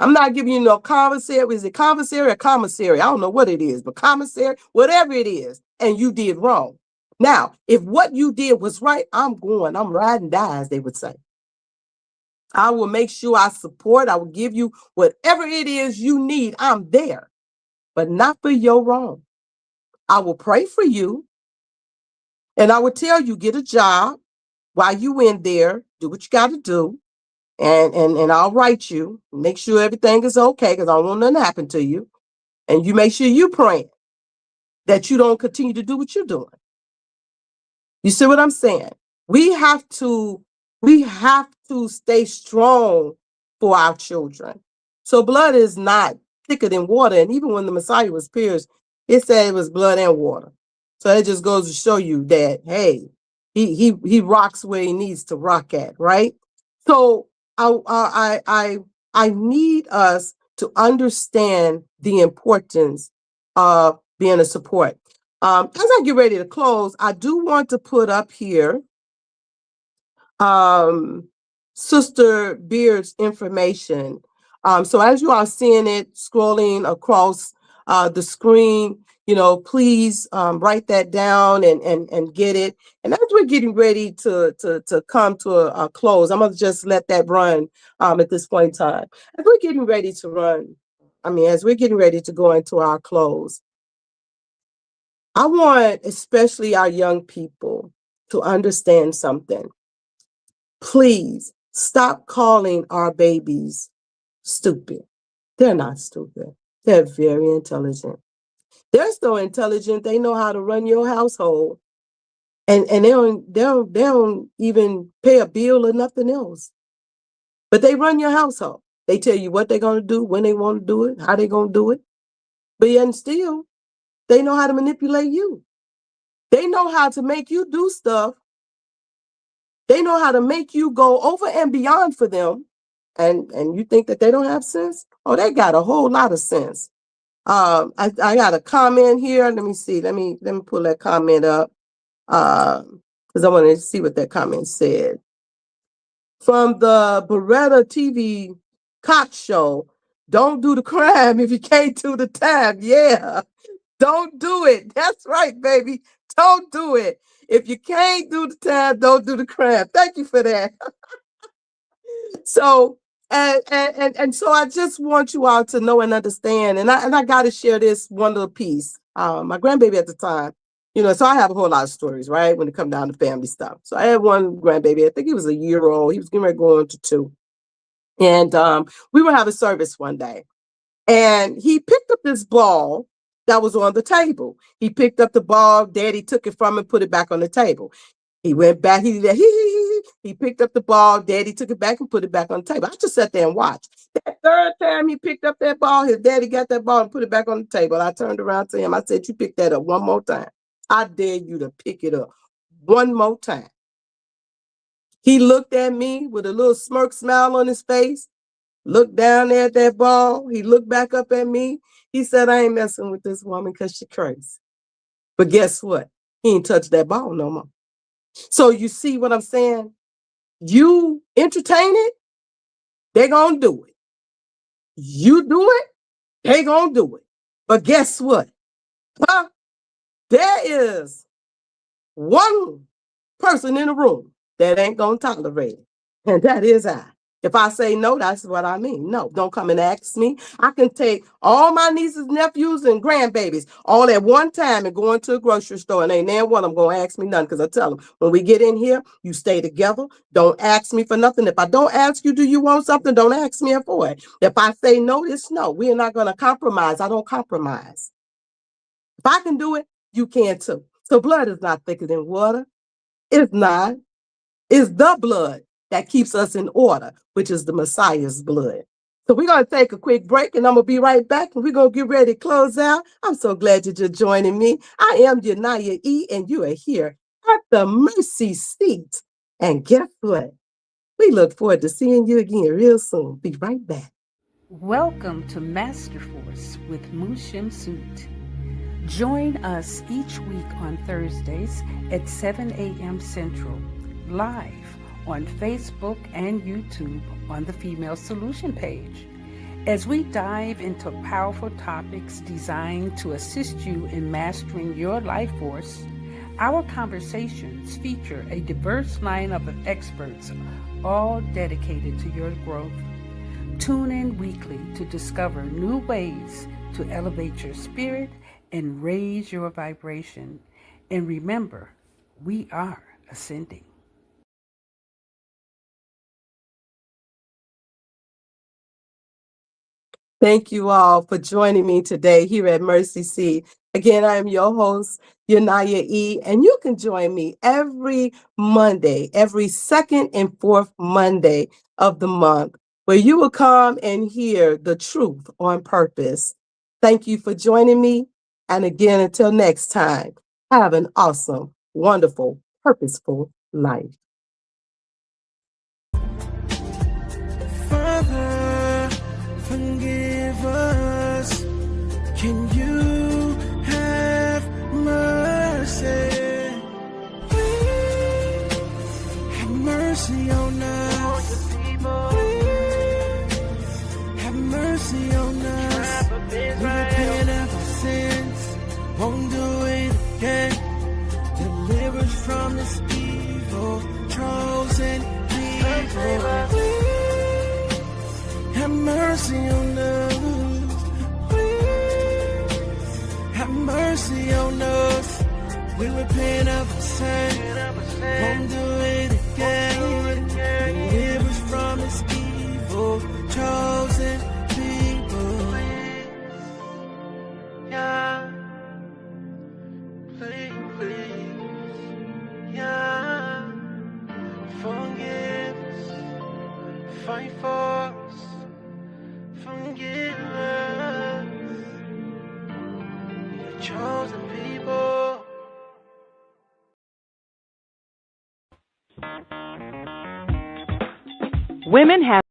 I'm not giving you no commissary. Is it commissary or commissary? I don't know what it is, but commissary, whatever it is, and you did wrong. Now, if what you did was right, I'm riding die, as they would say. I will make sure I support. I will give you whatever it is you need. I'm there, but not for your wrong. I will pray for you, and I will tell you, get a job while you in there. Do what you got to do. And I'll write you, make sure everything is okay, because I don't want nothing to happen to you. And you make sure you praying that you don't continue to do what you're doing. You see what I'm saying? We have to stay strong for our children. So blood is not thicker than water. And even when the Messiah was pierced, it said it was blood and water. So it just goes to show you that, hey, he rocks where he needs to rock at, right? So I need us to understand the importance of being a support. As I get ready to close, I do want to put up here Sister Beard's information. So as you are seeing it scrolling across the screen, please write that down and get it. And as we're getting ready to come to a close, I'm gonna just let that run at this point in time. As we're getting ready to as we're getting ready to go into our close, I want especially our young people to understand something. Please stop calling our babies stupid. They're not stupid. They're very intelligent. They're so intelligent they know how to run your household, and they don't even pay a bill or nothing else. But they run your household. They tell you what they're gonna do, when they want to do it, how they're gonna do it. But yet and still, they know how to manipulate you. They know how to make you do stuff. They know how to make you go over and beyond for them. And you think that they don't have sense? Oh, they got a whole lot of sense. I got a comment here. Let me see. Let me pull that comment up because I want to see what that comment said. From the Beretta TV Cox show, don't do the crime if you can't do the time. Yeah, don't do it. That's right, baby. Don't do it. If you can't do the time, don't do the crime. Thank you for that. So, and so I just want you all to know and understand, and I got to share this one little piece. My grandbaby at the time, so I have a whole lot of stories, right, when it comes down to family stuff. So I had one grandbaby, I think he was a year old. He was getting ready to go into 2. And we were having service one day, and he picked up this ball that was on the table. He picked up the ball. Daddy took it from him, put it back on the table. He went back. He picked up the ball. Daddy took it back and put it back on the table. I just sat there and watched. That third time he picked up that ball, his daddy got that ball and put it back on the table. I turned around to him. I said, "You pick that up one more time. I dare you to pick it up one more time." He looked at me with a little smirk smile on his face, looked down there at that ball. He looked back up at me. He said, "I ain't messing with this woman because she crazy." But guess what? He ain't touched that ball no more. So you see what I'm saying? You entertain it, they're going to do it. You do it, they're going to do it. But guess what? There is one person in the room that ain't going to tolerate it, and that is I. If I say no, that's what I mean. No, don't come and ask me. I can take all my nieces, nephews, and grandbabies all at one time and go into a grocery store, and ain't none one of them going to ask me nothing, because I tell them, when we get in here, you stay together. Don't ask me for nothing. If I don't ask you, do you want something? Don't ask me for it. If I say no, it's no. We are not going to compromise. I don't compromise. If I can do it, you can too. So blood is not thicker than water. It's not. It's the blood that keeps us in order, which is the Messiah's blood. So we're going to take a quick break, and I'm going to be right back, and we're going to get ready to close out. I'm so glad that you're joining me. I am YuNi'YAH, and you are here at the Mercy Seat. And guess what? We look forward to seeing you again real soon. Be right back. Welcome to Master Force with YuNi'YAH. Join us each week on Thursdays at 7 a.m. Central, live on Facebook and YouTube on the Female Solution page, as we dive into powerful topics designed to assist you in mastering your life force. Our conversations feature a diverse lineup of experts, all dedicated to your growth. Tune in weekly to discover new ways to elevate your spirit and raise your vibration. And remember, we are ascending. Thank you all for joining me today here at Mercy Seat. Again, I am your host, YuNi'YAH, and you can join me every Monday, every second and fourth Monday of the month, where you will come and hear the truth on purpose. Thank you for joining me. And again, until next time, have an awesome, wonderful, purposeful life. Father, forgive us. Can you have mercy? mercy on us. We repent of our sins, won't do it again. Deliver us from this evil, chosen people. Please have mercy on us. Please have mercy on us. We repent of our sin, won't do it again. Deliver us from this evil, chosen people. Yeah, please, yeah. Forgive us, fight for us, forgive us. Your chosen people. Women have.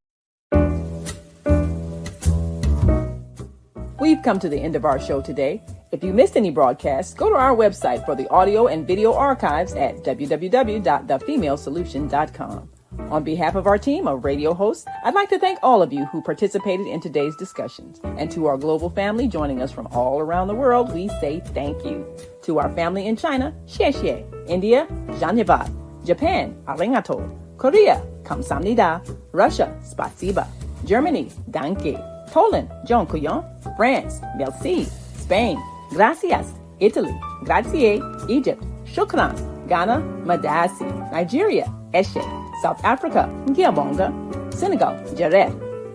We've come to the end of our show today. If you missed any broadcasts, go to our website for the audio and video archives at www.thefemalesolution.com. On behalf of our team of radio hosts, I'd like to thank all of you who participated in today's discussions. And to our global family joining us from all around the world, we say thank you. To our family in China, xie xie. India, Dhanyavad. Japan, arigato. Korea, kamsamnida. Russia, spasiba. Germany, danke. Poland, dziękuję. France, merci. Spain, gracias. Italy, grazie. Egypt, shukran. Ghana, madasi. Nigeria, eshe. South Africa, ngiyabonga. Senegal, jareh.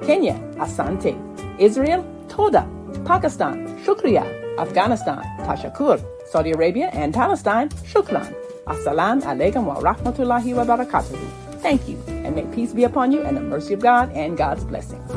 Kenya, asante. Israel, toda. Pakistan, shukriya. Afghanistan, tashakur. Saudi Arabia and Palestine, shukran. Assalamu alaikum wa rahmatullahi wa barakatuhu. Thank you, and may peace be upon you and the mercy of God and God's blessings.